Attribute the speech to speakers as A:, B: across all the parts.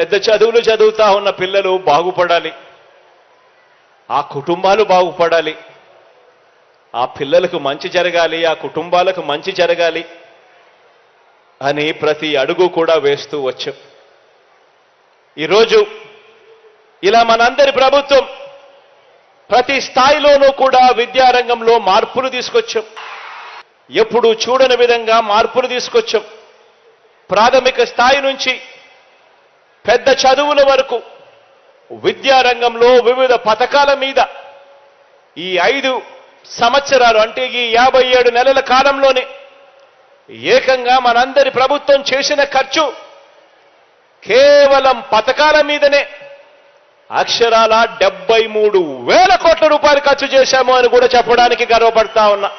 A: పెద్ద చదువులు చదువుతా ఉన్న పిల్లలు బాగుపడాలి, ఆ కుటుంబాలు బాగుపడాలి, ఆ పిల్లలకు మంచి జరగాలి, ఆ కుటుంబాలకు మంచి జరగాలి అని ప్రతి అడుగు కూడా వేస్తూ వచ్చాం. ఈరోజు ఇలా మనందరి ప్రభుత్వం ప్రతి స్థాయిలోనూ కూడా విద్యారంగంలో మార్పులు తీసుకొచ్చాం. ఎప్పుడు చూడని విధంగా మార్పులు తీసుకొచ్చాం. ప్రాథమిక స్థాయి నుంచి పెద్ద చదువుల వరకు విద్యారంగంలో వివిధ పథకాల మీద ఈ 5 సంవత్సరాలు అంటే ఈ 57 నెలల కాలంలోనే ఏకంగా మనందరి ప్రభుత్వం చేసిన ఖర్చు కేవలం పథకాల మీదనే అక్షరాల 73,000 కోట్ల రూపాయలు ఖర్చు చేశాము అని కూడా చెప్పడానికి గర్వపడతా ఉన్నా.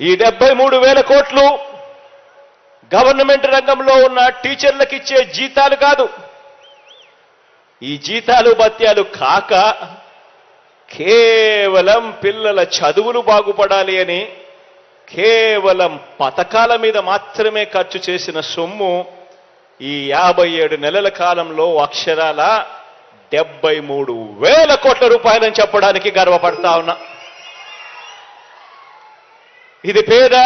A: ఈ 73,000 కోట్లు గవర్నమెంట్ రంగంలో ఉన్న టీచర్లకు ఇచ్చే జీతాలు కాదు. ఈ జీతాలు భత్యాలు కాక కేవలం పిల్లల చదువులు బాగుపడాలి అని కేవలం పథకాల మీద మాత్రమే ఖర్చు చేసిన సొమ్ము ఈ 57 నెలల కాలంలో అక్షరాల 73,000 కోట్ల రూపాయలని చెప్పడానికి గర్వపడతా ఉన్నా. ఇది పేద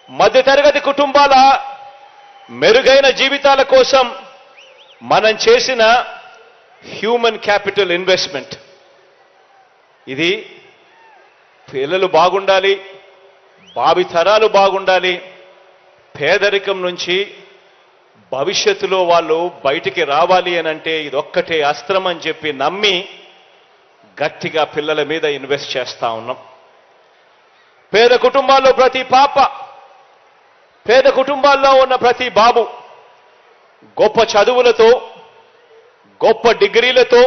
A: మధ్యతరగతి కుటుంబాల మెరుగైన జీవితాల కోసం మనం చేసిన హ్యూమన్ క్యాపిటల్ ఇన్వెస్ట్మెంట్. ఇది పిల్లలు బాగుండాలి, భావితరాలు బాగుండాలి, పేదరికం నుంచి భవిష్యత్తులో వాళ్ళు బయటికి రావాలి అని అంటే ఇదొక్కటే అస్త్రం అని చెప్పి నమ్మి గట్టిగా పిల్లల మీద ఇన్వెస్ట్ చేస్తా ఉన్నాం. పేద కుటుంబాల్లో ప్రతి పాప, పేద కుటుంబాల్లో ఉన్న ప్రతి బాబు గొప్ప చదువులతో, గొప్ప డిగ్రీలతో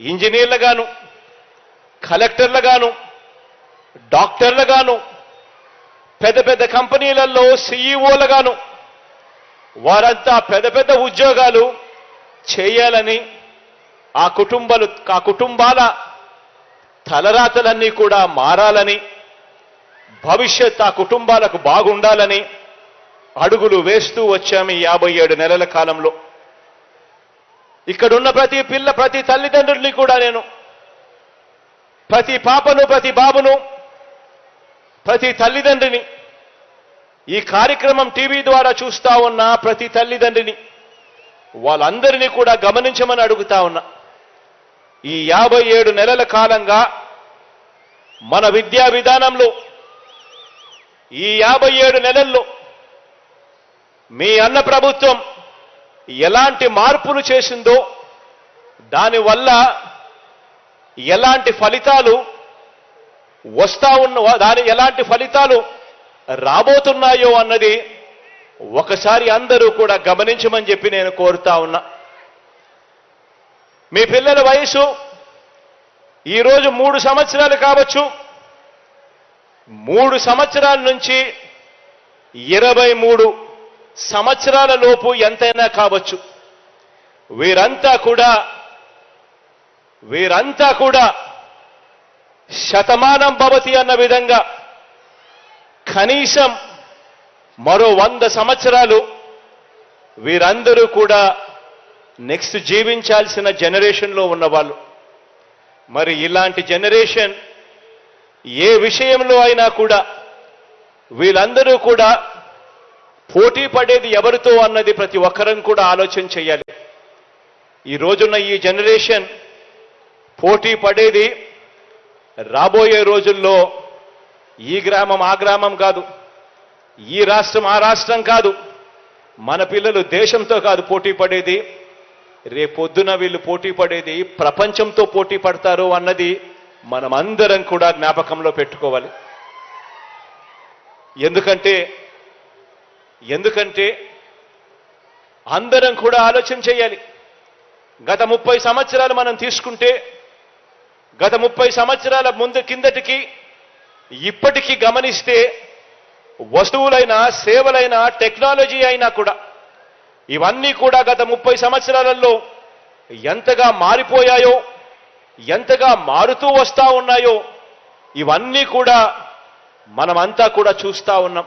A: ఇంజనీర్లుగాను, కలెక్టర్లుగాను, డాక్టర్లుగాను, పెద్ద పెద్ద కంపెనీలలో సీఈఓలుగాను వారంతా పెద్ద పెద్ద ఉద్యోగాలు చేయాలని, ఆ కుటుంబాల తలరాతలన్నీ కూడా మారాలని, భవిష్యత్ ఆ కుటుంబాలకు బాగుండాలని అడుగులు వేస్తూ వచ్చాము ఈ 57 నెలల కాలంలో. ఇక్కడున్న ప్రతి తల్లిదండ్రుల్ని కూడా నేను, ప్రతి పాపను, ప్రతి బాబును, ప్రతి తల్లిదండ్రిని, ఈ కార్యక్రమం టీవీ ద్వారా చూస్తా ఉన్న ప్రతి తల్లిదండ్రిని, వాళ్ళందరినీ కూడా గమనించమని అడుగుతా ఉన్నా. ఈ 57 నెలల కాలంగా మన విద్యా విధానంలో ఈ 57 నెలల్లో మీ అన్న ప్రభుత్వం ఎలాంటి మార్పులు చేసిందో, దానివల్ల ఎలాంటి ఫలితాలు ఎలాంటి ఫలితాలు రాబోతున్నాయో అన్నది ఒకసారి అందరూ కూడా గమనించమని చెప్పి నేను కోరుతా ఉన్నా. మీ పిల్లల వయసు ఈరోజు 3 సంవత్సరాలు కావచ్చు, 3 సంవత్సరాల నుంచి 23 సంవత్సరాల లోపు ఎంతైనా కావచ్చు. వీరంతా కూడా శతమానం భవతి అన్న విధంగా కనీసం మరో 100 సంవత్సరాలు వీరందరూ కూడా నెక్స్ట్ జీవించాల్సిన జనరేషన్లో ఉన్నవాళ్ళు. మరి ఇలాంటి జనరేషన్ ఏ విషయంలో అయినా కూడా వీళ్ళందరూ కూడా పోటీ పడేది ఎవరితో అన్నది ప్రతి ఒక్కరం కూడా ఆలోచన చేయాలి. ఈ రోజున్న ఈ జనరేషన్ పోటీ పడేది రాబోయే రోజుల్లో ఈ గ్రామం ఆ గ్రామం కాదు, ఈ రాష్ట్రం ఆ రాష్ట్రం కాదు, మన పిల్లలు దేశంతో కాదు పోటీ పడేది, రేపొద్దున వీళ్ళు పోటీ పడేది ప్రపంచంతో పోటీ పడతారు అన్నది మనమందరం కూడా జ్ఞాపకంలో పెట్టుకోవాలి. ఎందుకంటే అందరం కూడా ఆలోచన చేయాలి. గత 30 సంవత్సరాలు మనం తీసుకుంటే, గత 30 సంవత్సరాల కిందటికి ఇప్పటికీ గమనిస్తే వస్తువులైనా, సేవలైనా, టెక్నాలజీ అయినా కూడా ఇవన్నీ కూడా గత 30 సంవత్సరాలలో ఎంతగా మారిపోయాయో, ఎంతగా మారుతూ వస్తా ఉన్నాయో ఇవన్నీ కూడా మనమంతా కూడా చూస్తా ఉన్నాం.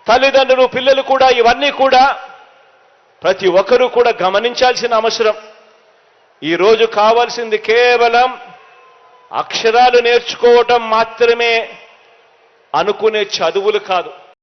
A: తల్లిదండ్రులు పిల్లలు కూడా ఇవన్నీ కూడా ప్రతి ఒక్కరూ కూడా గమనించాల్సిన అవసరం. ఈరోజు కావాల్సింది కేవలం అక్షరాలు నేర్చుకోవటం మాత్రమే అనుకునే చదువులు కాదు.